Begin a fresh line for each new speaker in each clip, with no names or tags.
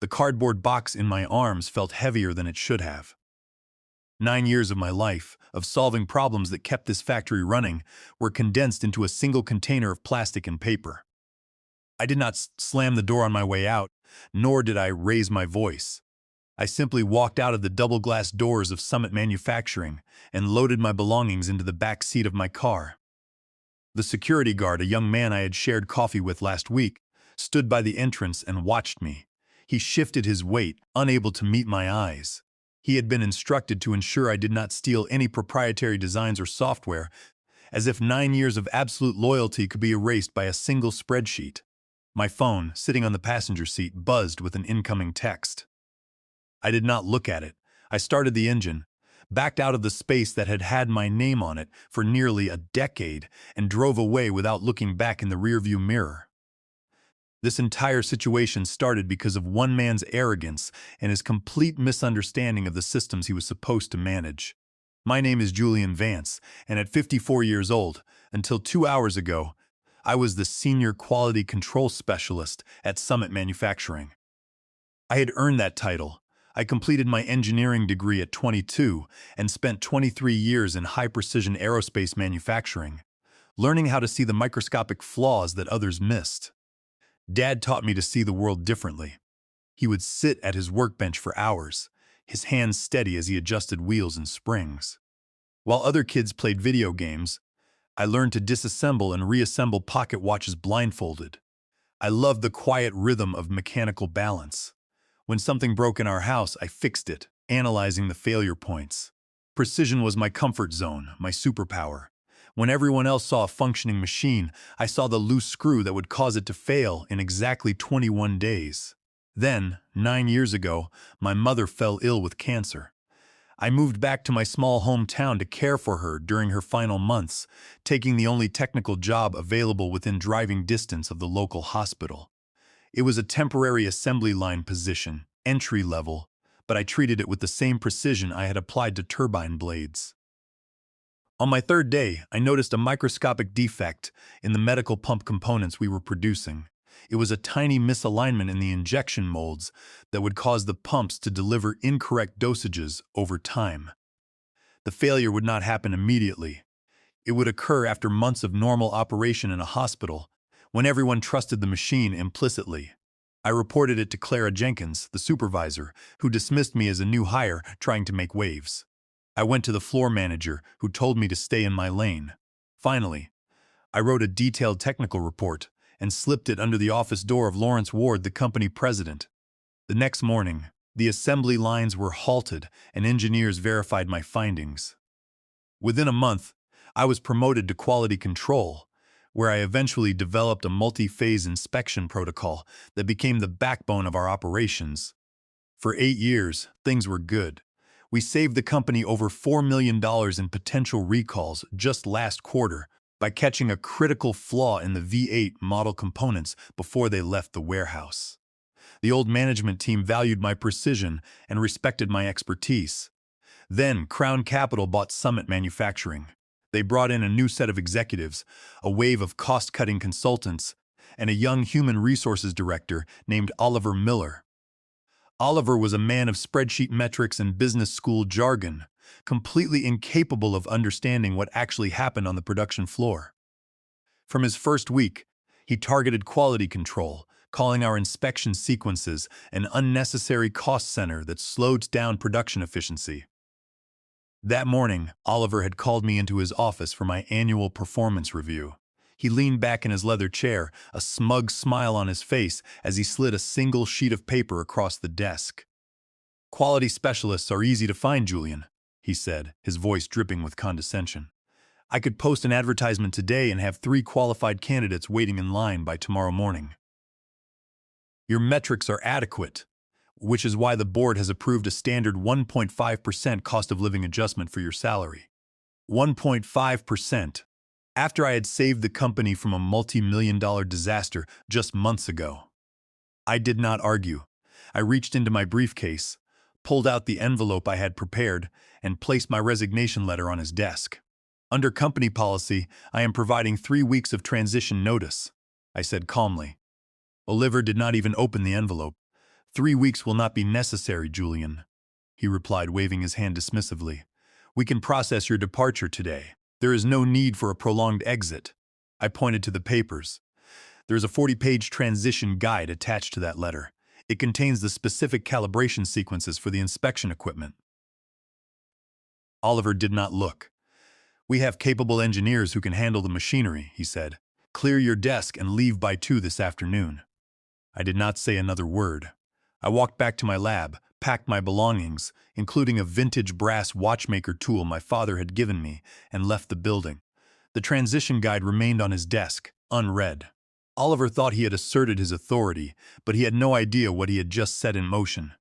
The cardboard box in my arms felt heavier than it should have. 9 years of my life, of solving problems that kept this factory running, were condensed into a single container of plastic and paper. I did not slam the door on my way out, nor did I raise my voice. I simply walked out of the double-glass doors of Summit Manufacturing and loaded my belongings into the back seat of my car. The security guard, a young man I had shared coffee with last week, stood by the entrance and watched me. He shifted his weight, unable to meet my eyes. He had been instructed to ensure I did not steal any proprietary designs or software, as if 9 years of absolute loyalty could be erased by a single spreadsheet. My phone, sitting on the passenger seat, buzzed with an incoming text. I did not look at it. I started the engine, backed out of the space that had had my name on it for nearly a decade, and drove away without looking back in the rearview mirror. This entire situation started because of one man's arrogance and his complete misunderstanding of the systems he was supposed to manage. My name is Julian Vance, and at 54 years old, until 2 hours ago, I was the Senior Quality Control Specialist at Summit Manufacturing. I had earned that title. I completed my engineering degree at 22 and spent 23 years in high-precision aerospace manufacturing, learning how to see the microscopic flaws that others missed. Dad taught me to see the world differently. He would sit at his workbench for hours, his hands steady as he adjusted wheels and springs. While other kids played video games, I learned to disassemble and reassemble pocket watches blindfolded. I loved the quiet rhythm of mechanical balance. When something broke in our house, I fixed it, analyzing the failure points. Precision was my comfort zone, my superpower. When everyone else saw a functioning machine, I saw the loose screw that would cause it to fail in exactly 21 days. Then, 9 years ago, my mother fell ill with cancer. I moved back to my small hometown to care for her during her final months, taking the only technical job available within driving distance of the local hospital. It was a temporary assembly line position, entry level, but I treated it with the same precision I had applied to turbine blades. On my third day, I noticed a microscopic defect in the medical pump components we were producing. It was a tiny misalignment in the injection molds that would cause the pumps to deliver incorrect dosages over time. The failure would not happen immediately. It would occur after months of normal operation in a hospital, when everyone trusted the machine implicitly. I reported it to Clara Jenkins, the supervisor, who dismissed me as a new hire trying to make waves. I went to the floor manager, who told me to stay in my lane. Finally, I wrote a detailed technical report and slipped it under the office door of Lawrence Ward, the company president. The next morning, the assembly lines were halted and engineers verified my findings. Within a month, I was promoted to quality control, where I eventually developed a multi-phase inspection protocol that became the backbone of our operations. For 8 years, things were good. We saved the company over $4 million in potential recalls just last quarter by catching a critical flaw in the V8 model components before they left the warehouse. The old management team valued my precision and respected my expertise. Then, Crown Capital bought Summit Manufacturing. They brought in a new set of executives, a wave of cost-cutting consultants, and a young human resources director named Oliver Miller. Oliver was a man of spreadsheet metrics and business school jargon, completely incapable of understanding what actually happened on the production floor. From his first week, he targeted quality control, calling our inspection sequences an unnecessary cost center that slowed down production efficiency. That morning, Oliver had called me into his office for my annual performance review. He leaned back in his leather chair, a smug smile on his face as he slid a single sheet of paper across the desk. "Quality specialists are easy to find, Julian," he said, his voice dripping with condescension. "I could post an advertisement today and have 3 qualified candidates waiting in line by tomorrow morning. Your metrics are adequate, which is why the board has approved a standard 1.5% cost of living adjustment for your salary." 1.5%. After I had saved the company from a multi-million-dollar disaster just months ago. I did not argue. I reached into my briefcase, pulled out the envelope I had prepared, and placed my resignation letter on his desk. "Under company policy, I am providing 3 weeks of transition notice," I said calmly. Oliver did not even open the envelope. 3 weeks will not be necessary, Julian, he replied, waving his hand dismissively. We can process your departure today. There is no need for a prolonged exit. I pointed to the papers. There is a 40-page transition guide attached to that letter. It contains the specific calibration sequences for the inspection equipment. Oliver did not look. We have capable engineers who can handle the machinery, he said. Clear your desk and leave by 2 this afternoon. I did not say another word. I walked back to my lab, packed my belongings, including a vintage brass watchmaker tool my father had given me, and left the building. The transition guide remained on his desk, unread. Oliver thought he had asserted his authority, but he had no idea what he had just set in motion.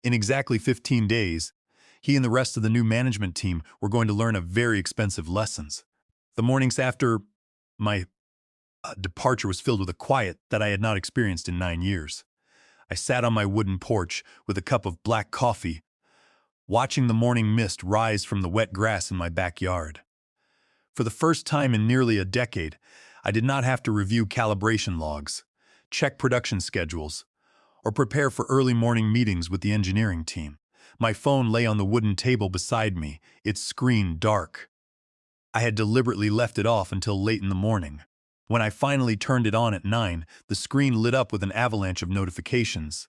In exactly 15 days, he and the rest of the new management team were going to learn very expensive lessons. The mornings after my departure was filled with a quiet that I had not experienced in 9 years. I sat on my wooden porch with a cup of black coffee, watching the morning mist rise from the wet grass in my backyard. For the first time in nearly a decade, I did not have to review calibration logs, check production schedules, or prepare for early morning meetings with the engineering team. My phone lay on the wooden table beside me, its screen dark. I had deliberately left it off until late in the morning. When I finally turned it on at 9, the screen lit up with an avalanche of notifications.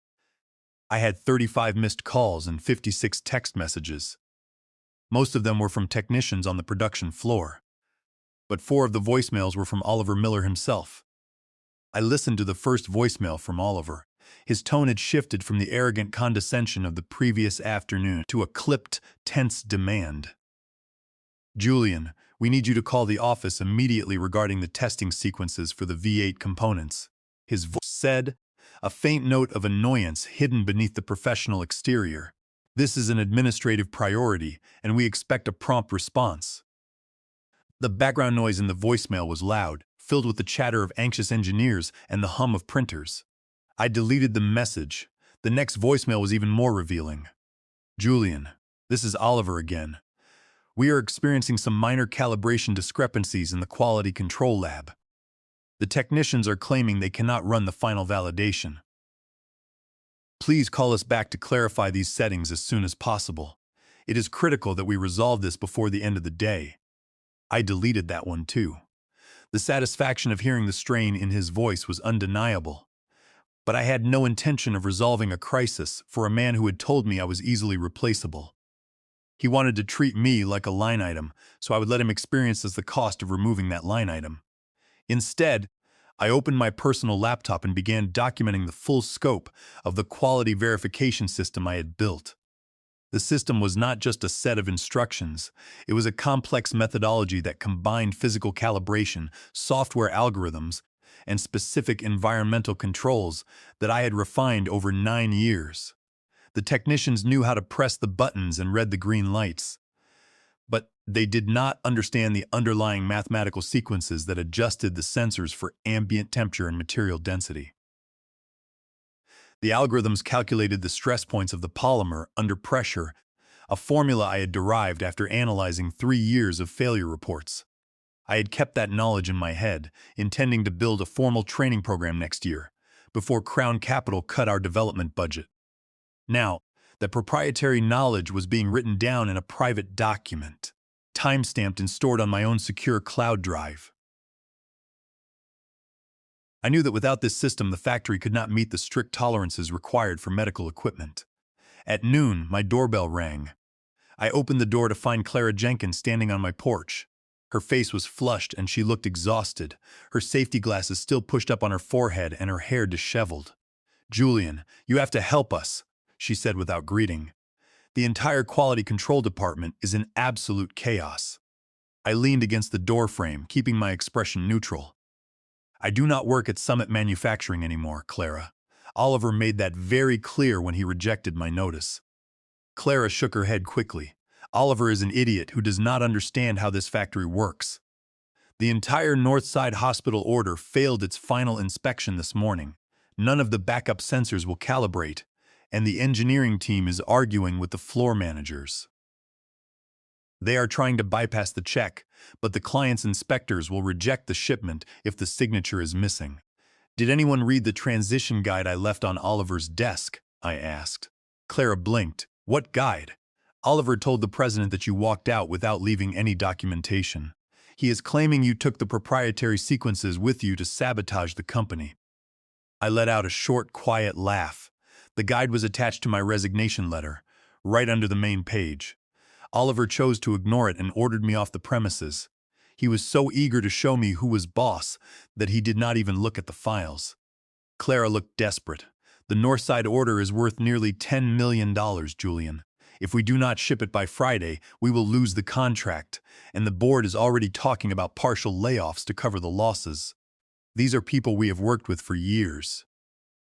I had 35 missed calls and 56 text messages. Most of them were from technicians on the production floor, but 4 of the voicemails were from Oliver Miller himself. I listened to the first voicemail from Oliver. His tone had shifted from the arrogant condescension of the previous afternoon to a clipped, tense demand. Julian, we need you to call the office immediately regarding the testing sequences for the V8 components. His voice said, a faint note of annoyance hidden beneath the professional exterior. This is an administrative priority, and we expect a prompt response. The background noise in the voicemail was loud, filled with the chatter of anxious engineers and the hum of printers. I deleted the message. The next voicemail was even more revealing. Julian, this is Oliver again. We are experiencing some minor calibration discrepancies in the quality control lab. The technicians are claiming they cannot run the final validation. Please call us back to clarify these settings as soon as possible. It is critical that we resolve this before the end of the day. I deleted that one too. The satisfaction of hearing the strain in his voice was undeniable. But I had no intention of resolving a crisis for a man who had told me I was easily replaceable. He wanted to treat me like a line item, so I would let him experience the cost of removing that line item. Instead, I opened my personal laptop and began documenting the full scope of the quality verification system I had built. The system was not just a set of instructions, it was a complex methodology that combined physical calibration, software algorithms, and specific environmental controls that I had refined over 9 years. The technicians knew how to press the buttons and read the green lights, but they did not understand the underlying mathematical sequences that adjusted the sensors for ambient temperature and material density. The algorithms calculated the stress points of the polymer under pressure, a formula I had derived after analyzing 3 years of failure reports. I had kept that knowledge in my head, intending to build a formal training program next year, before Crown Capital cut our development budget. Now, that proprietary knowledge was being written down in a private document, time-stamped and stored on my own secure cloud drive. I knew that without this system, the factory could not meet the strict tolerances required for medical equipment. At noon, my doorbell rang. I opened the door to find Clara Jenkins standing on my porch. Her face was flushed and she looked exhausted, her safety glasses still pushed up on her forehead and her hair disheveled. "Julian, you have to help us," she said without greeting. "The entire quality control department is in absolute chaos." I leaned against the doorframe, keeping my expression neutral. "I do not work at Summit Manufacturing anymore, Clara. Oliver made that very clear when he rejected my notice." Clara shook her head quickly. "Oliver is an idiot who does not understand how this factory works. The entire Northside Hospital order failed its final inspection this morning. None of the backup sensors will calibrate, and the engineering team is arguing with the floor managers. They are trying to bypass the check, but the client's inspectors will reject the shipment if the signature is missing. Did anyone read the transition guide I left on Oliver's desk?" I asked. Clara blinked. What guide? Oliver told the president that you walked out without leaving any documentation. He is claiming you took the proprietary sequences with you to sabotage the company. I let out a short, quiet laugh. The guide was attached to my resignation letter, right under the main page. Oliver chose to ignore it and ordered me off the premises. He was so eager to show me who was boss that he did not even look at the files. Clara looked desperate. The Northside order is worth nearly $10 million, Julian. If we do not ship it by Friday, we will lose the contract, and the board is already talking about partial layoffs to cover the losses. These are people we have worked with for years.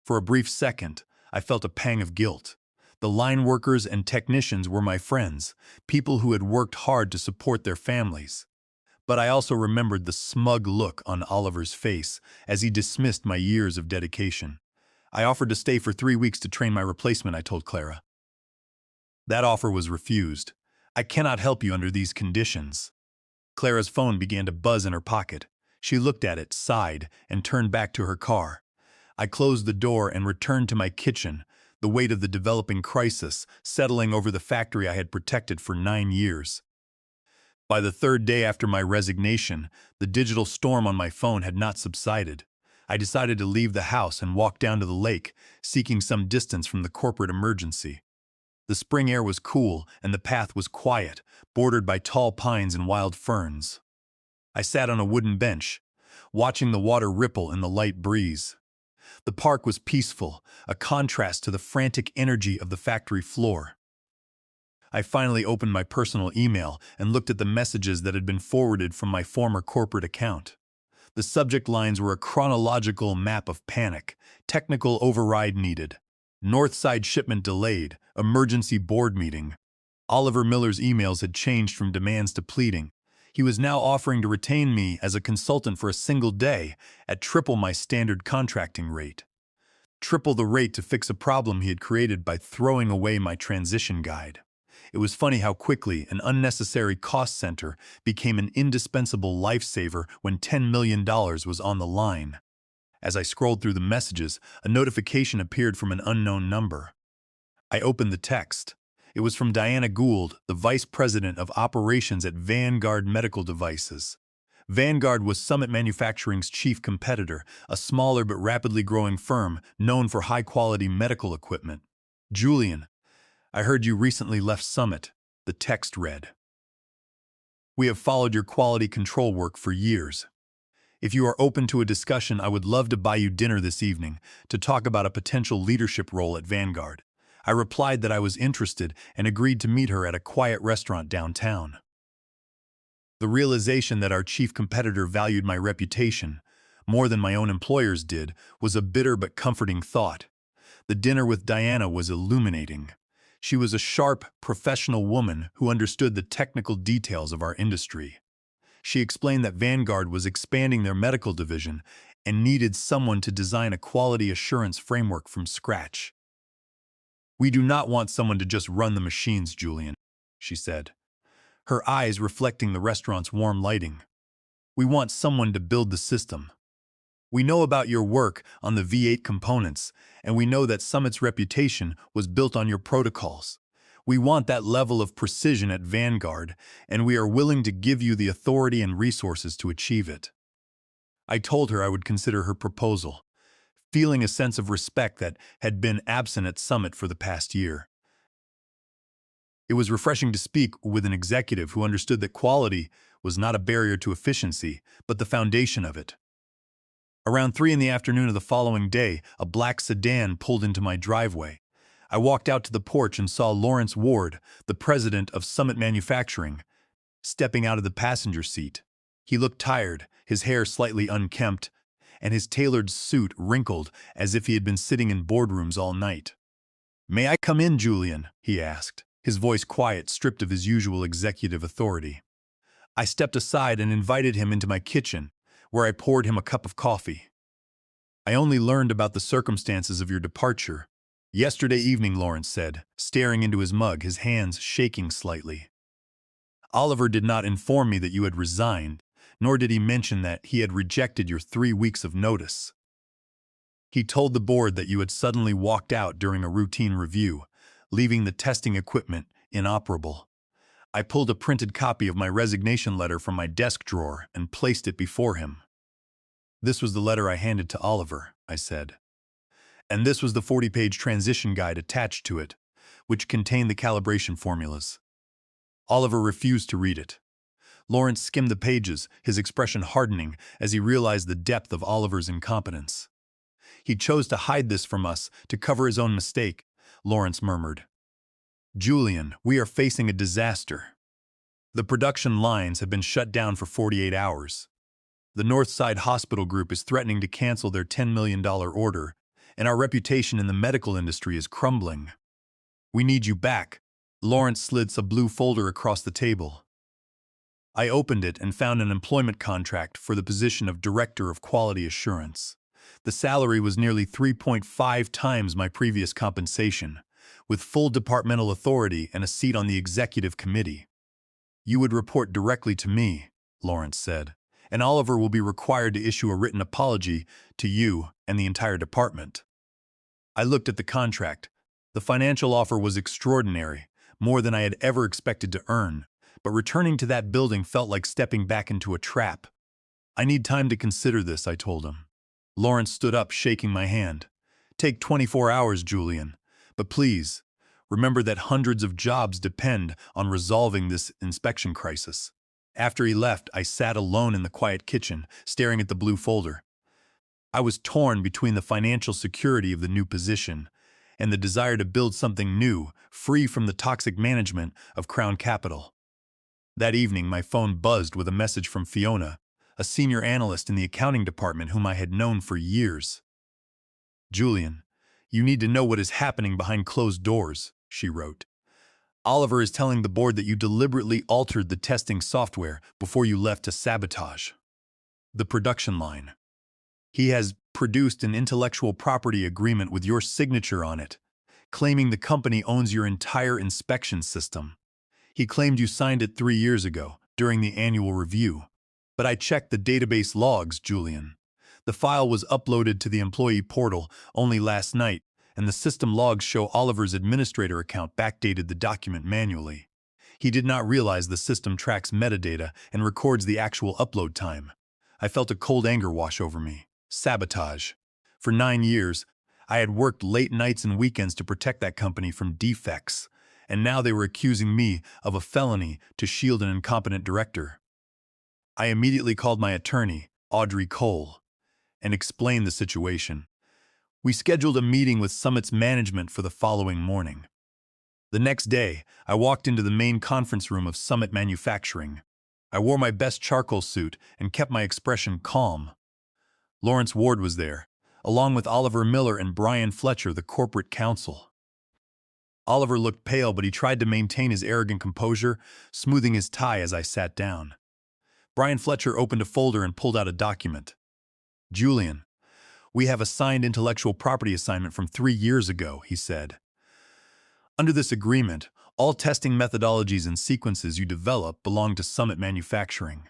For a brief second, I felt a pang of guilt. The line workers and technicians were my friends, people who had worked hard to support their families. But I also remembered the smug look on Oliver's face as he dismissed my years of dedication. I offered to stay for 3 weeks to train my replacement, I told Clara. That offer was refused. I cannot help you under these conditions. Clara's phone began to buzz in her pocket. She looked at it, sighed, and turned back to her car. I closed the door and returned to my kitchen, the weight of the developing crisis settling over the factory I had protected for 9 years. By the third day after my resignation, the digital storm on my phone had not subsided. I decided to leave the house and walk down to the lake, seeking some distance from the corporate emergency. The spring air was cool and the path was quiet, bordered by tall pines and wild ferns. I sat on a wooden bench, watching the water ripple in the light breeze. The park was peaceful, a contrast to the frantic energy of the factory floor. I finally opened my personal email and looked at the messages that had been forwarded from my former corporate account. The subject lines were a chronological map of panic, technical override needed, Northside shipment delayed, emergency board meeting. Oliver Miller's emails had changed from demands to pleading. He was now offering to retain me as a consultant for a single day at triple my standard contracting rate. Triple the rate to fix a problem he had created by throwing away my transition guide. It was funny how quickly an unnecessary cost center became an indispensable lifesaver when $10 million was on the line. As I scrolled through the messages, a notification appeared from an unknown number. I opened the text. It was from Diana Gould, the Vice President of Operations at Vanguard Medical Devices. Vanguard was Summit Manufacturing's chief competitor, a smaller but rapidly growing firm known for high-quality medical equipment. Julian, I heard you recently left Summit, the text read. We have followed your quality control work for years. If you are open to a discussion, I would love to buy you dinner this evening to talk about a potential leadership role at Vanguard. I replied that I was interested and agreed to meet her at a quiet restaurant downtown. The realization that our chief competitor valued my reputation more than my own employers did was a bitter but comforting thought. The dinner with Diana was illuminating. She was a sharp, professional woman who understood the technical details of our industry. She explained that Vanguard was expanding their medical division and needed someone to design a quality assurance framework from scratch. We do not want someone to just run the machines, Julian, she said, her eyes reflecting the restaurant's warm lighting. We want someone to build the system. We know about your work on the V8 components, and we know that Summit's reputation was built on your protocols. We want that level of precision at Vanguard, and we are willing to give you the authority and resources to achieve it. I told her I would consider her proposal, feeling a sense of respect that had been absent at Summit for the past year. It was refreshing to speak with an executive who understood that quality was not a barrier to efficiency, but the foundation of it. Around 3 in the afternoon of the following day, a black sedan pulled into my driveway. I walked out to the porch and saw Lawrence Ward, the president of Summit Manufacturing, stepping out of the passenger seat. He looked tired, his hair slightly unkempt, and his tailored suit wrinkled as if he had been sitting in boardrooms all night. "May I come in, Julian?" he asked, his voice quiet, stripped of his usual executive authority. I stepped aside and invited him into my kitchen, where I poured him a cup of coffee. "I only learned about the circumstances of your departure yesterday evening," Lawrence said, staring into his mug, his hands shaking slightly. "Oliver did not inform me that you had resigned, nor did he mention that he had rejected your 3 weeks of notice." He told the board that you had suddenly walked out during a routine review, leaving the testing equipment inoperable. I pulled a printed copy of my resignation letter from my desk drawer and placed it before him. This was the letter I handed to Oliver, I said. And this was the 40-page transition guide attached to it, which contained the calibration formulas. Oliver refused to read it. Lawrence skimmed the pages, his expression hardening as he realized the depth of Oliver's incompetence. He chose to hide this from us to cover his own mistake, Lawrence murmured. Julian, we are facing a disaster. The production lines have been shut down for 48 hours. The Northside Hospital Group is threatening to cancel their $10 million order, and our reputation in the medical industry is crumbling. We need you back. Lawrence slid a blue folder across the table. I opened it and found an employment contract for the position of Director of Quality Assurance. The salary was nearly 3.5 times my previous compensation, with full departmental authority and a seat on the executive committee. You would report directly to me, Lawrence said, and Oliver will be required to issue a written apology to you and the entire department. I looked at the contract. The financial offer was extraordinary, more than I had ever expected to earn, but returning to that building felt like stepping back into a trap. I need time to consider this, I told him. Lawrence stood up, shaking my hand. Take 24 hours, Julian, but please, remember that hundreds of jobs depend on resolving this inspection crisis. After he left, I sat alone in the quiet kitchen, staring at the blue folder. I was torn between the financial security of the new position and the desire to build something new, free from the toxic management of Crown Capital. That evening, my phone buzzed with a message from Fiona, a senior analyst in the accounting department whom I had known for years. Julian, you need to know what is happening behind closed doors, she wrote. Oliver is telling the board that you deliberately altered the testing software before you left to sabotage the production line. He has produced an intellectual property agreement with your signature on it, claiming the company owns your entire inspection system. He claimed you signed it 3 years ago, during the annual review. But I checked the database logs, Julian. The file was uploaded to the employee portal only last night, and the system logs show Oliver's administrator account backdated the document manually. He did not realize the system tracks metadata and records the actual upload time. I felt a cold anger wash over me. Sabotage. For 9 years, I had worked late nights and weekends to protect that company from defects, and now they were accusing me of a felony to shield an incompetent director. I immediately called my attorney, Audrey Cole, and explained the situation. We scheduled a meeting with Summit's management for the following morning. The next day, I walked into the main conference room of Summit Manufacturing. I wore my best charcoal suit and kept my expression calm. Lawrence Ward was there, along with Oliver Miller and Brian Fletcher, the corporate counsel. Oliver looked pale, but he tried to maintain his arrogant composure, smoothing his tie as I sat down. Brian Fletcher opened a folder and pulled out a document. Julian, we have a signed intellectual property assignment from 3 years ago, he said. Under this agreement, all testing methodologies and sequences you develop belong to Summit Manufacturing.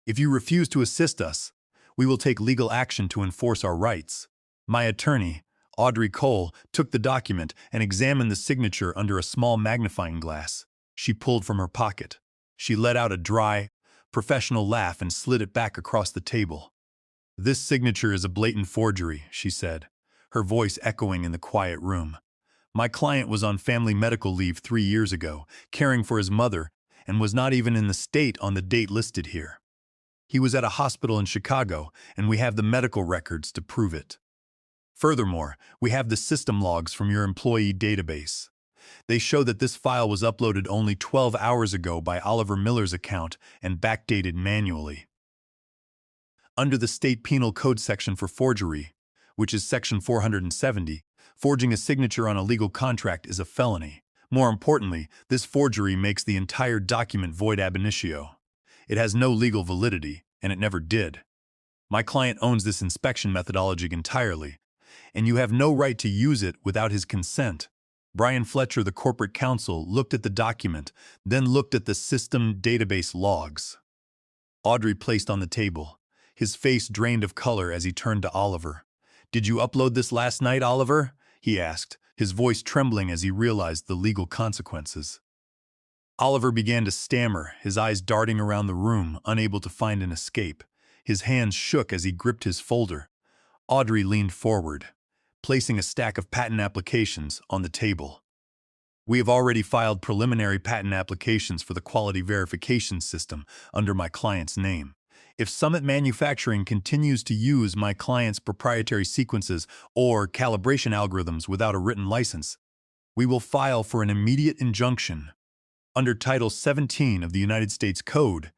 If you refuse to assist us, we will take legal action to enforce our rights. My attorney, Audrey Cole, took the document and examined the signature under a small magnifying glass. She pulled from her pocket. She let out a dry, professional laugh and slid it back across the table. This signature is a blatant forgery, she said, her voice echoing in the quiet room. My client was on family medical leave 3 years ago, caring for his mother, and was not even in the state on the date listed here. He was at a hospital in Chicago, and we have the medical records to prove it. Furthermore, we have the system logs from your employee database. They show that this file was uploaded only 12 hours ago by Oliver Miller's account and backdated manually. Under the State Penal Code section for forgery, which is Section 470, forging a signature on a legal contract is a felony. More importantly, this forgery makes the entire document void ab initio. It has no legal validity, and it never did. My client owns this inspection methodology entirely, and you have no right to use it without his consent. Brian Fletcher, the corporate counsel, looked at the document, then looked at the system database logs. Audrey placed on the table. His face drained of color as he turned to Oliver. "Did you upload this last night, Oliver?" he asked, his voice trembling as he realized the legal consequences. Oliver began to stammer, his eyes darting around the room, unable to find an escape. His hands shook as he gripped his folder. Audrey leaned forward, placing a stack of patent applications on the table. "We have already filed preliminary patent applications for the quality verification system under my client's name. If Summit Manufacturing continues to use my client's proprietary sequences or calibration algorithms without a written license, we will file for an immediate injunction under Title 17 of the United States Code,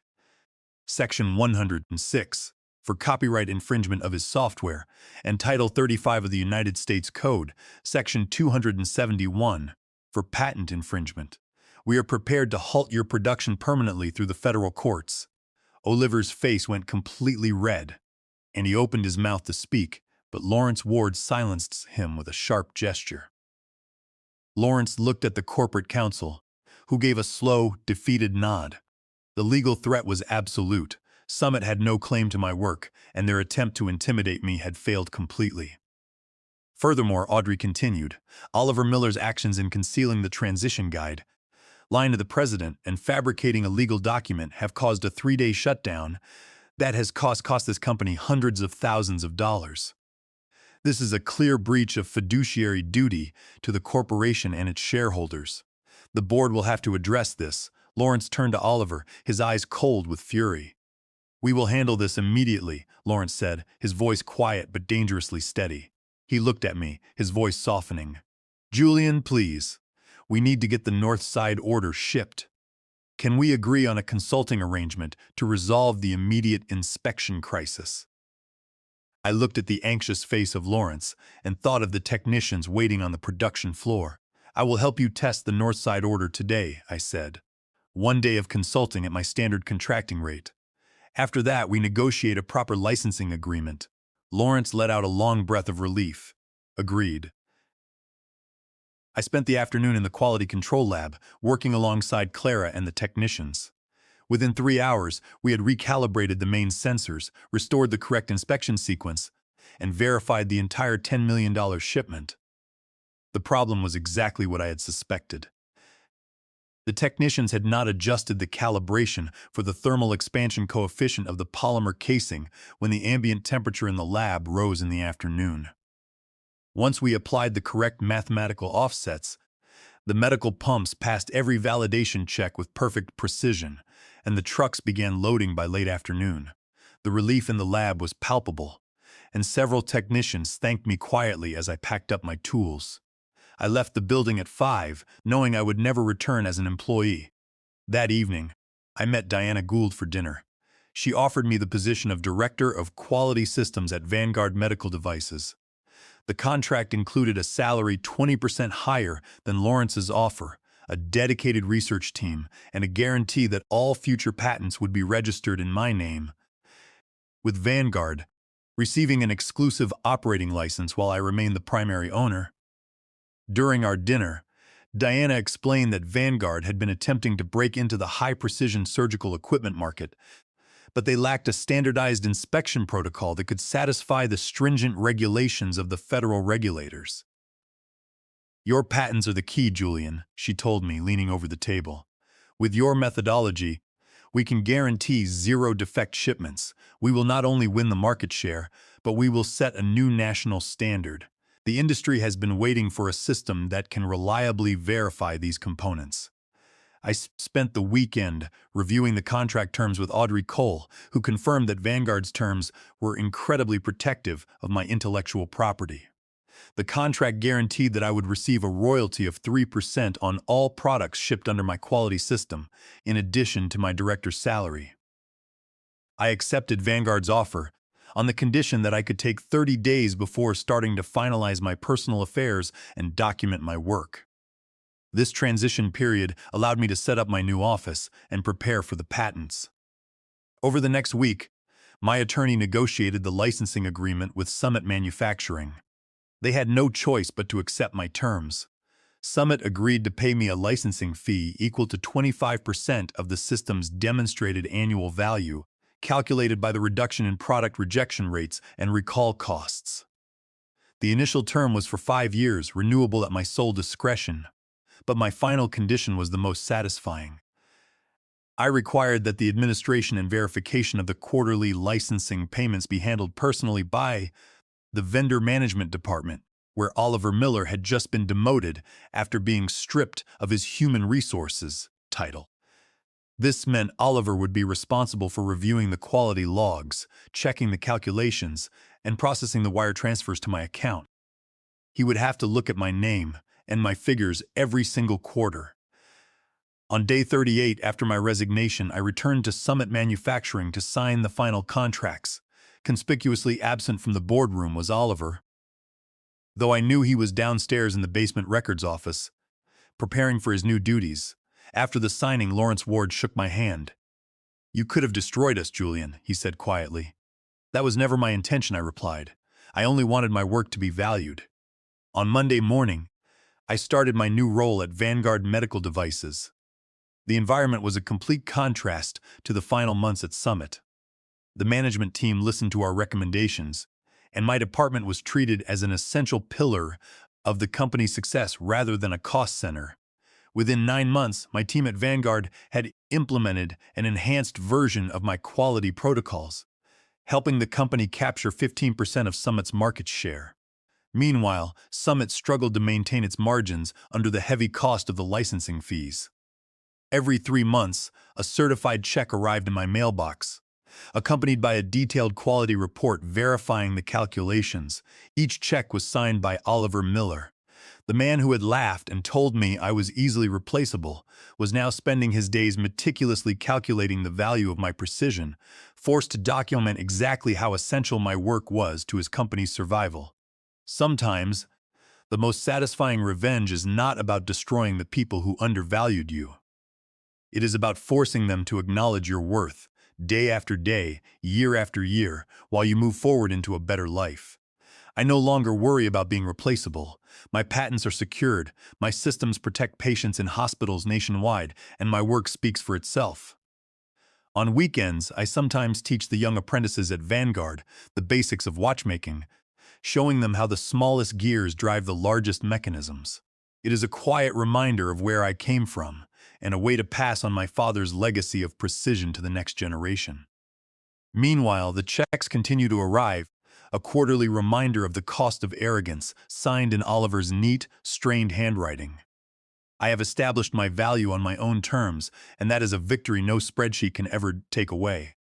Section 106, for copyright infringement of his software, and Title 35 of the United States Code, Section 271, for patent infringement. We are prepared to halt your production permanently through the federal courts." Oliver's face went completely red, and he opened his mouth to speak, but Lawrence Ward silenced him with a sharp gesture. Lawrence looked at the corporate counsel, who gave a slow, defeated nod. The legal threat was absolute. Summit had no claim to my work, and their attempt to intimidate me had failed completely. Furthermore, Audrey continued, Oliver Miller's actions in concealing the transition guide, lying to the president, and fabricating a legal document have caused a 3-day shutdown that has cost this company hundreds of thousands of dollars. This is a clear breach of fiduciary duty to the corporation and its shareholders. The board will have to address this. Lawrence turned to Oliver, his eyes cold with fury. "We will handle this immediately," Lawrence said, his voice quiet but dangerously steady. He looked at me, his voice softening. "Julian, please. We need to get the North Side order shipped. Can we agree on a consulting arrangement to resolve the immediate inspection crisis?" I looked at the anxious face of Lawrence and thought of the technicians waiting on the production floor. "I will help you test the North Side order today," I said. 1 day of consulting at my standard contracting rate. After that, we negotiate a proper licensing agreement. Lawrence let out a long breath of relief. Agreed. I spent the afternoon in the quality control lab, working alongside Clara and the technicians. Within 3 hours, we had recalibrated the main sensors, restored the correct inspection sequence, and verified the entire $10 million shipment. The problem was exactly what I had suspected. The technicians had not adjusted the calibration for the thermal expansion coefficient of the polymer casing when the ambient temperature in the lab rose in the afternoon. Once we applied the correct mathematical offsets, the medical pumps passed every validation check with perfect precision, and the trucks began loading by late afternoon. The relief in the lab was palpable, and several technicians thanked me quietly as I packed up my tools. I left the building at 5, knowing I would never return as an employee. That evening, I met Diana Gould for dinner. She offered me the position of Director of Quality Systems at Vanguard Medical Devices. The contract included a salary 20% higher than Lawrence's offer, a dedicated research team, and a guarantee that all future patents would be registered in my name. With Vanguard, receiving an exclusive operating license while I remained the primary owner. During our dinner, Diana explained that Vanguard had been attempting to break into the high-precision surgical equipment market, but they lacked a standardized inspection protocol that could satisfy the stringent regulations of the federal regulators. "Your patents are the key, Julian," she told me, leaning over the table. "With your methodology, we can guarantee zero-defect shipments. We will not only win the market share, but we will set a new national standard. The industry has been waiting for a system that can reliably verify these components." I spent the weekend reviewing the contract terms with Audrey Cole, who confirmed that Vanguard's terms were incredibly protective of my intellectual property. The contract guaranteed that I would receive a royalty of 3% on all products shipped under my quality system, in addition to my director's salary. I accepted Vanguard's offer, on the condition that I could take 30 days before starting to finalize my personal affairs and document my work. This transition period allowed me to set up my new office and prepare for the patents. Over the next week, my attorney negotiated the licensing agreement with Summit Manufacturing. They had no choice but to accept my terms. Summit agreed to pay me a licensing fee equal to 25% of the system's demonstrated annual value, calculated by the reduction in product rejection rates and recall costs. The initial term was for 5 years, renewable at my sole discretion, but my final condition was the most satisfying. I required that the administration and verification of the quarterly licensing payments be handled personally by the vendor management department, where Oliver Miller had just been demoted after being stripped of his human resources title. This meant Oliver would be responsible for reviewing the quality logs, checking the calculations, and processing the wire transfers to my account. He would have to look at my name and my figures every single quarter. On day 38 after my resignation, I returned to Summit Manufacturing to sign the final contracts. Conspicuously absent from the boardroom was Oliver, though I knew he was downstairs in the basement records office, preparing for his new duties. After the signing, Lawrence Ward shook my hand. "You could have destroyed us, Julian," he said quietly. "That was never my intention," I replied. "I only wanted my work to be valued." On Monday morning, I started my new role at Vanguard Medical Devices. The environment was a complete contrast to the final months at Summit. The management team listened to our recommendations, and my department was treated as an essential pillar of the company's success rather than a cost center. Within 9 months, my team at Vanguard had implemented an enhanced version of my quality protocols, helping the company capture 15% of Summit's market share. Meanwhile, Summit struggled to maintain its margins under the heavy cost of the licensing fees. Every 3 months, a certified check arrived in my mailbox, accompanied by a detailed quality report verifying the calculations. Each check was signed by Oliver Miller. The man who had laughed and told me I was easily replaceable was now spending his days meticulously calculating the value of my precision, forced to document exactly how essential my work was to his company's survival. Sometimes, the most satisfying revenge is not about destroying the people who undervalued you. It is about forcing them to acknowledge your worth, day after day, year after year, while you move forward into a better life. I no longer worry about being replaceable. My patents are secured, my systems protect patients in hospitals nationwide, and my work speaks for itself. On weekends, I sometimes teach the young apprentices at Vanguard the basics of watchmaking, showing them how the smallest gears drive the largest mechanisms. It is a quiet reminder of where I came from, and a way to pass on my father's legacy of precision to the next generation. Meanwhile, the checks continue to arrive, a quarterly reminder of the cost of arrogance, signed in Oliver's neat, strained handwriting. I have established my value on my own terms, and that is a victory no spreadsheet can ever take away.